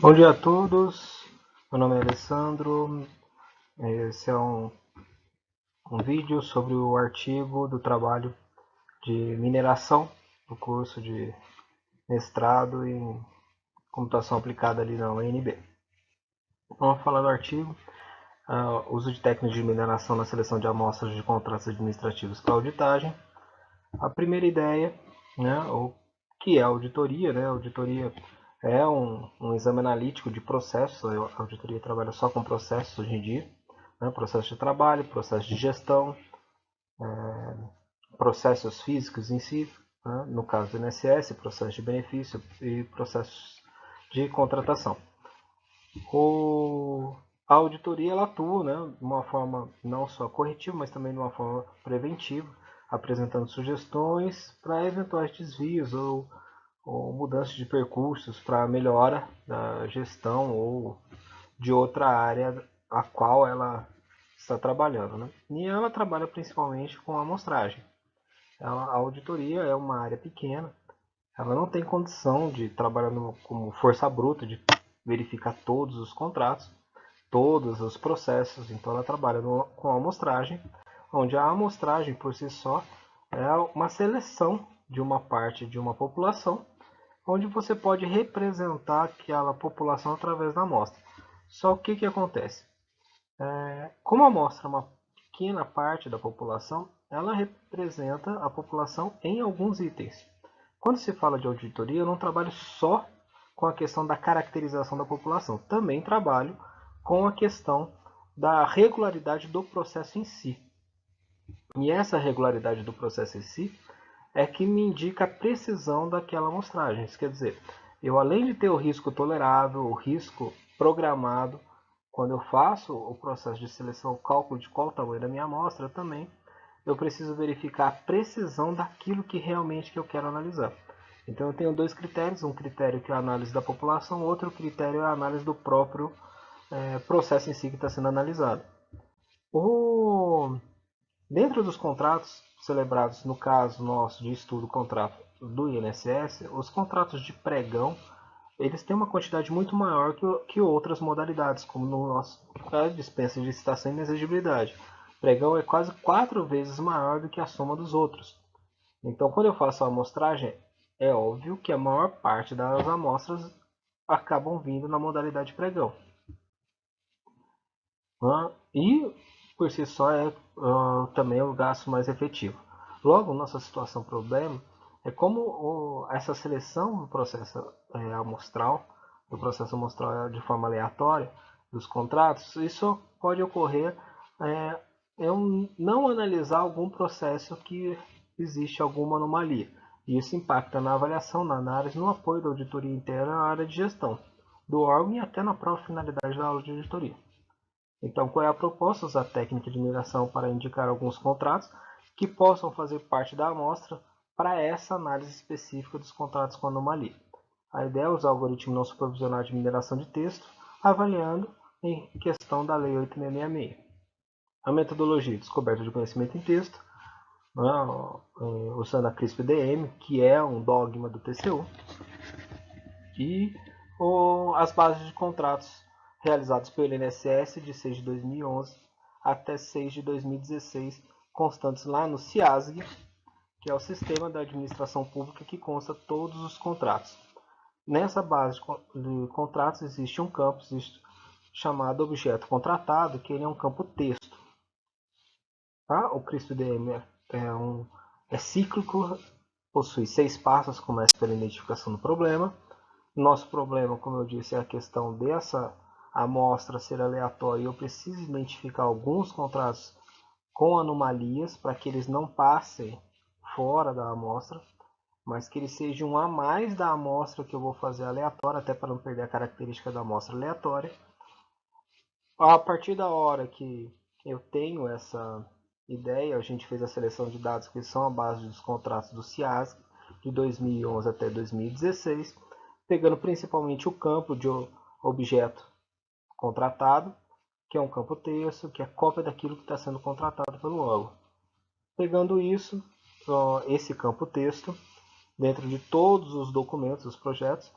Bom dia a todos, meu nome é Alessandro. Esse é um vídeo sobre o artigo do trabalho de mineração do curso de mestrado em computação aplicada ali na UNB. Vamos falar do artigo, uso de técnicas de mineração na seleção de amostras de contratos administrativos para auditagem. A primeira ideia, né, o que é a auditoria, né? A auditoria é um exame analítico de processos. A auditoria trabalha só com processos hoje em dia, né? Processo de trabalho, processo de gestão, processos físicos em si, né? No caso do INSS, processo de benefício e processos de contratação. A auditoria ela atua, né, de uma forma não só corretiva, mas também de uma forma preventiva, apresentando sugestões para eventuais desvios ou mudanças de percursos para melhora da gestão ou de outra área a qual ela está trabalhando, né? E ela trabalha principalmente com a amostragem. A auditoria é uma área pequena, ela não tem condição de trabalhar como força bruta, de verificar todos os contratos, todos os processos. Então ela trabalha com a amostragem, onde a amostragem por si só é uma seleção de uma parte de uma população, onde você pode representar aquela população através da amostra. Só que o que acontece? Como a amostra é uma pequena parte da população, ela representa a população em alguns itens. Quando se fala de auditoria, eu não trabalho só com a questão da caracterização da população, também trabalho com a questão da regularidade do processo em si. E essa regularidade do processo em si é que me indica a precisão daquela amostragem. Isso quer dizer, eu além de ter o risco tolerável, o risco programado, quando eu faço o processo de seleção, o cálculo de qual o tamanho da minha amostra, também eu preciso verificar a precisão daquilo que realmente que eu quero analisar. Então eu tenho dois critérios, um critério que é a análise da população, outro critério é a análise do próprio processo em si que está sendo analisado. O... Dentro dos contratos celebrados, no caso nosso de estudo, contrato do INSS, os contratos de pregão, eles têm uma quantidade muito maior que outras modalidades, como no nosso caso, dispensa de licitação e inexigibilidade. Pregão é quase 4 vezes maior do que a soma dos outros. Então, quando eu faço a amostragem, é óbvio que a maior parte das amostras acabam vindo na modalidade pregão. E, por si só, é também o gasto mais efetivo. Logo, nossa situação problema é como essa seleção do processo amostral, do processo amostral de forma aleatória, dos contratos, isso pode ocorrer eu não analisar algum processo que existe alguma anomalia. E isso impacta na avaliação, na análise, no apoio da auditoria interna à área de gestão do órgão e até na própria finalidade da aula de auditoria. Então, qual é a proposta? Usar a técnica de mineração para indicar alguns contratos que possam fazer parte da amostra para essa análise específica dos contratos com anomalia. A ideia é usar o algoritmo não supervisionado de mineração de texto, avaliando em questão da Lei 8666. A metodologia de descoberta de conhecimento em texto, né, usando a CRISP-DM, que é um dogma do TCU, e as bases de contratos realizados pelo INSS de 6 de 2011 até 6 de 2016, constantes lá no CIASG, que é o Sistema da Administração Pública que consta todos os contratos. Nessa base de contratos existe um campo chamado objeto contratado, que ele é um campo texto. Tá? O CRISP-DM é cíclico, possui 6 passos, começa pela identificação do problema. Nosso problema, como eu disse, é a questão dessa amostra ser aleatória e eu preciso identificar alguns contratos com anomalias para que eles não passem fora da amostra, mas que eles sejam a mais da amostra que eu vou fazer aleatória, até para não perder a característica da amostra aleatória. A partir da hora que eu tenho essa ideia, a gente fez a seleção de dados que são a base dos contratos do CIASC de 2011 até 2016, pegando principalmente o campo de objeto contratado, que é um campo texto, que é cópia daquilo que está sendo contratado pelo órgão. Pegando isso, esse campo texto, dentro de todos os documentos, os projetos,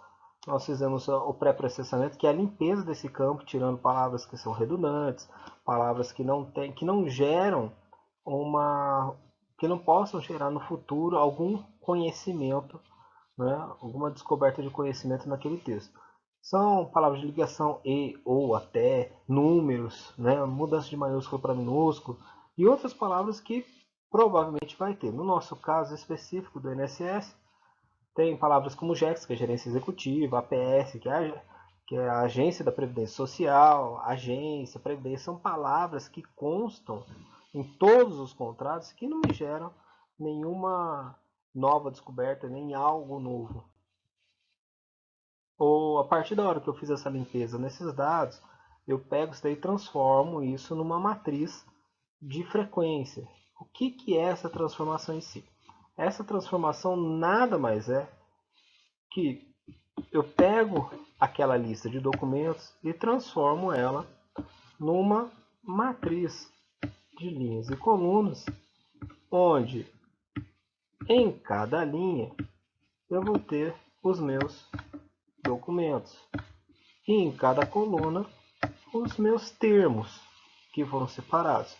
nós fizemos o pré-processamento, que é a limpeza desse campo, tirando palavras que são redundantes, palavras que não geram que não possam gerar no futuro algum conhecimento, né, alguma descoberta de conhecimento naquele texto. São palavras de ligação e, ou, até, números, né, mudança de maiúsculo para minúsculo e outras palavras que provavelmente vai ter. No nosso caso específico do INSS, tem palavras como GEX, que é Gerência Executiva, APS, que é a Agência da Previdência Social, Agência, Previdência, são palavras que constam em todos os contratos que não me geram nenhuma nova descoberta, nem algo novo. Ou a partir da hora que eu fiz essa limpeza nesses dados, eu pego isso daí e transformo isso numa matriz de frequência. O que é essa transformação em si? Essa transformação nada mais é que eu pego aquela lista de documentos e transformo ela numa matriz de linhas e colunas, onde em cada linha eu vou ter os meus documentos e em cada coluna os meus termos que foram separados.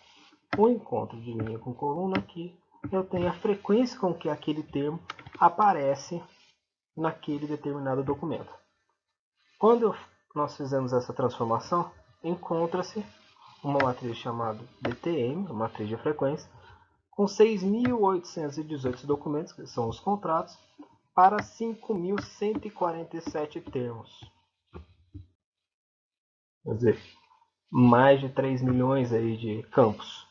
O encontro de linha com coluna aqui, eu tenho a frequência com que aquele termo aparece naquele determinado documento. Quando nós fizemos essa transformação, encontra-se uma matriz chamada DTM, uma matriz de frequência, com 6.818 documentos, que são os contratos, para 5.147 termos. Quer dizer, mais de 3 milhões aí de campos.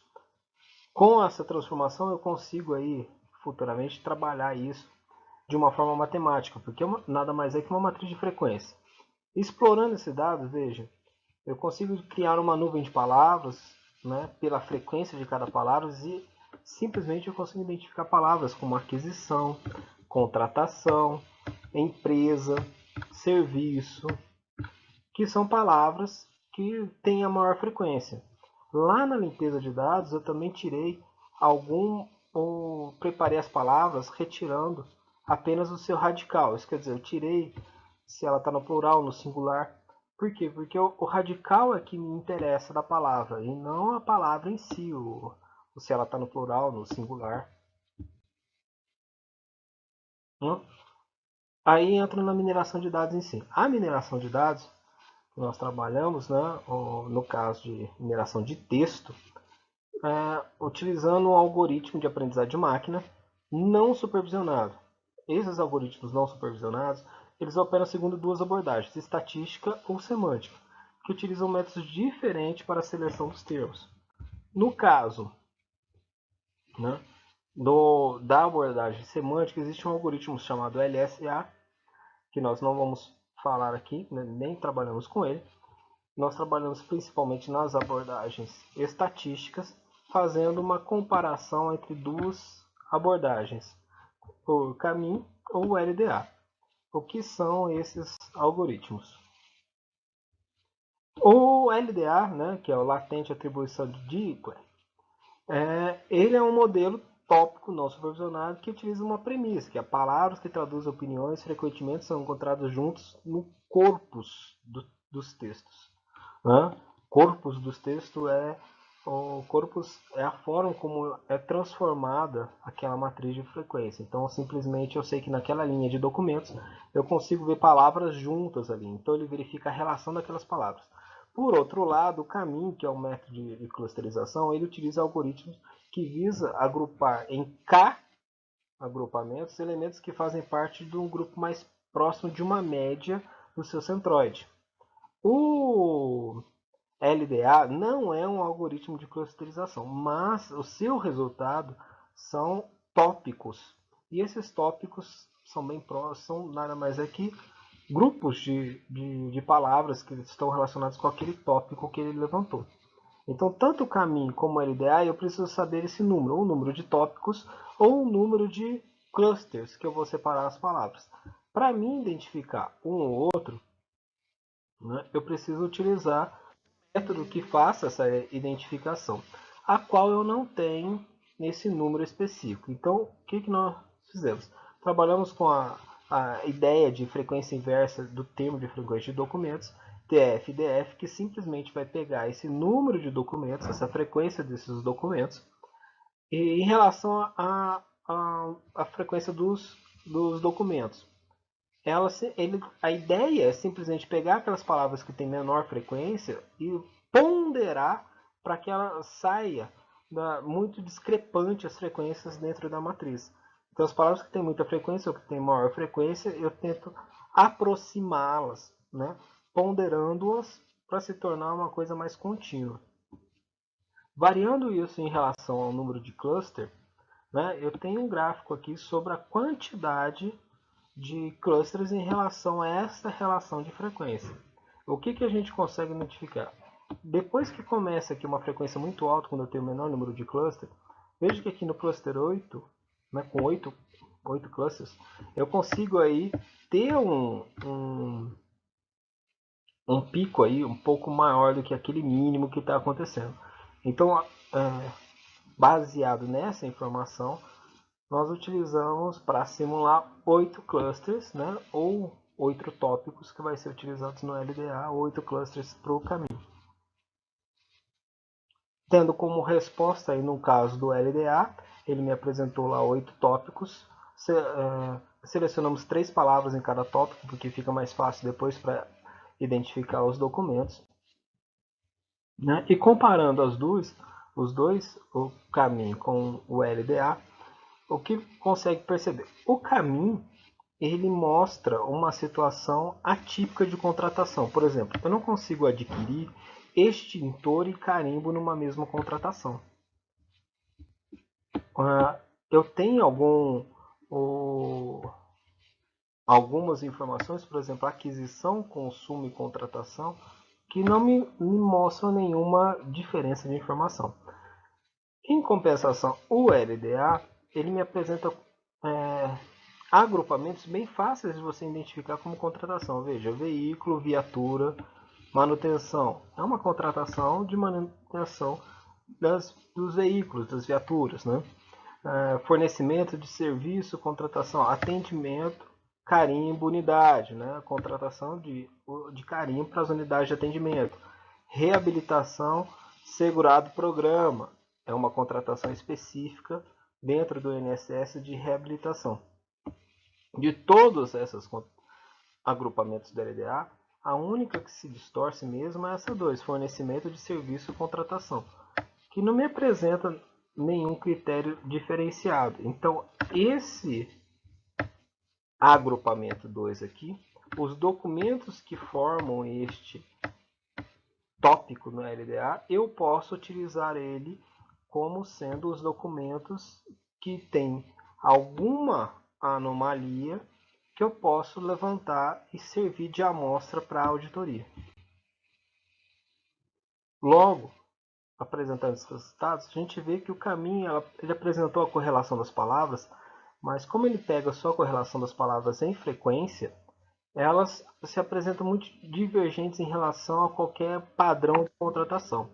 Com essa transformação eu consigo aí futuramente trabalhar isso de uma forma matemática, porque nada mais é que uma matriz de frequência. Explorando esse dado, veja, eu consigo criar uma nuvem de palavras, né, pela frequência de cada palavra e simplesmente eu consigo identificar palavras como aquisição, contratação, empresa, serviço, que são palavras que têm a maior frequência. Lá na limpeza de dados eu também tirei ou preparei as palavras retirando apenas o seu radical. Isso quer dizer, eu tirei se ela está no plural ou no singular. Por quê? Porque o radical é que me interessa da palavra e não a palavra em si, se ela está no plural ou no singular. Aí entra na mineração de dados em si. A mineração de dados que nós trabalhamos, né, no caso de mineração de texto, utilizando um algoritmo de aprendizado de máquina não supervisionado. Esses algoritmos não supervisionados, eles operam segundo duas abordagens, estatística ou semântica, que utilizam métodos diferentes para a seleção dos termos. No caso, né, da abordagem semântica, existe um algoritmo chamado LSA, que nós não vamos falar aqui, né, nem trabalhamos com ele. Nós trabalhamos principalmente nas abordagens estatísticas, fazendo uma comparação entre duas abordagens, o CAMIN ou o LDA. O que são esses algoritmos? O LDA, né, que é o Latente Atribuição de Dickley, ele é um modelo tópico não supervisionado que utiliza uma premissa, que é palavras que traduzem opiniões frequentemente são encontradas juntos no corpus dos textos. Né? Corpus dos textos o corpus é a forma como é transformada aquela matriz de frequência. Então, simplesmente eu sei que naquela linha de documentos eu consigo ver palavras juntas ali. Então, ele verifica a relação daquelas palavras. Por outro lado, o CAMIN, que é um método de clusterização, ele utiliza algoritmos que visa agrupar em K agrupamentos elementos que fazem parte de um grupo mais próximo de uma média do seu centroide. O LDA não é um algoritmo de clusterização, mas o seu resultado são tópicos. E esses tópicos são bem próximos, são nada mais é que grupos de palavras que estão relacionadas com aquele tópico que ele levantou. Então, tanto o caminho como o LDA, eu preciso saber esse número, ou o número de tópicos, ou o número de clusters que eu vou separar as palavras. Para mim identificar um ou outro, né, eu preciso utilizar método que faça essa identificação, a qual eu não tenho nesse número específico. Então, o que nós fizemos? Trabalhamos com a a ideia de frequência inversa do termo de frequência de documentos, TF e DF, que simplesmente vai pegar esse número de documentos, essa frequência desses documentos, e em relação à frequência dos documentos. A ideia é simplesmente pegar aquelas palavras que têm menor frequência e ponderar para que ela saia muito discrepante as frequências dentro da matriz. Então, as palavras que têm muita frequência ou que têm maior frequência, eu tento aproximá-las, né, ponderando-as para se tornar uma coisa mais contínua. Variando isso em relação ao número de cluster, né, eu tenho um gráfico aqui sobre a quantidade de clusters em relação a essa relação de frequência. O que a gente consegue identificar? Depois que começa aqui uma frequência muito alta, quando eu tenho o menor número de clusters, veja que aqui no cluster 8, né, com 8 clusters, eu consigo aí ter um pico aí um pouco maior do que aquele mínimo que está acontecendo. Então, baseado nessa informação, nós utilizamos para simular 8 clusters, né, ou 8 tópicos que vai ser utilizados no LDA, 8 clusters para o caminho. Tendo como resposta, aí, no caso do LDA, ele me apresentou lá 8 tópicos. Selecionamos 3 palavras em cada tópico, porque fica mais fácil depois para identificar os documentos. Né? E comparando os dois, o caminho com o LDA, o que consegue perceber? O caminho, ele mostra uma situação atípica de contratação. Por exemplo, eu não consigo adquirir extintor e carimbo numa mesma contratação. Eu tenho algumas informações, por exemplo, aquisição, consumo e contratação, que não me mostram nenhuma diferença de informação. Em compensação, o LDA, ele me apresenta agrupamentos bem fáceis de você identificar como contratação. Veja, veículo, viatura, manutenção. É uma contratação de manutenção dos veículos, das viaturas, né? Fornecimento de serviço, contratação, atendimento, carimbo, unidade, né? Contratação de carimbo para as unidades de atendimento. Reabilitação, segurado programa. É uma contratação específica dentro do INSS de reabilitação. De todos esses agrupamentos da LDA, a única que se distorce mesmo é essa 2, fornecimento de serviço e contratação, que não me apresenta nenhum critério diferenciado. Então, esse agrupamento 2 aqui, os documentos que formam este tópico no LDA, eu posso utilizar ele como sendo os documentos que têm alguma anomalia que eu posso levantar e servir de amostra para a auditoria. Logo, apresentando esses resultados, a gente vê que o caminho, ele apresentou a correlação das palavras, mas como ele pega só a correlação das palavras em frequência, elas se apresentam muito divergentes em relação a qualquer padrão de contratação.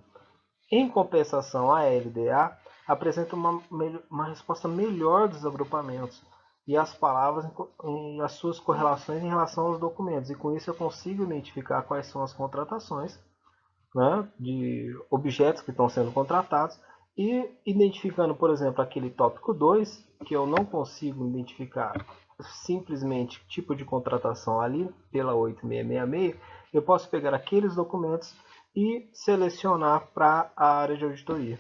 Em compensação, a LDA apresenta uma resposta melhor dos agrupamentos e as palavras e as suas correlações em relação aos documentos. E com isso eu consigo identificar quais são as contratações, né, de objetos que estão sendo contratados e identificando, por exemplo, aquele tópico 2, que eu não consigo identificar simplesmente tipo de contratação ali pela 8666, eu posso pegar aqueles documentos e selecionar para a área de auditoria.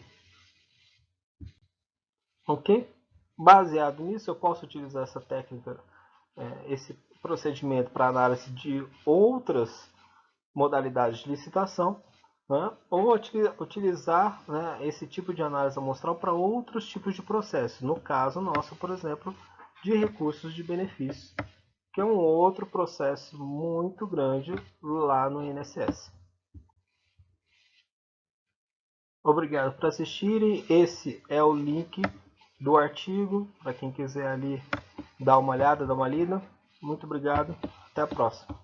Ok? Baseado nisso, eu posso utilizar essa técnica, esse procedimento para análise de outras modalidades de licitação, né? Ou utilizar, né, esse tipo de análise amostral para outros tipos de processos. No caso nosso, por exemplo, de recursos de benefícios, que é um outro processo muito grande lá no INSS. Obrigado por assistirem. Esse é o link do artigo, para quem quiser ali dar uma olhada, dar uma lida. Muito obrigado. Até a próxima.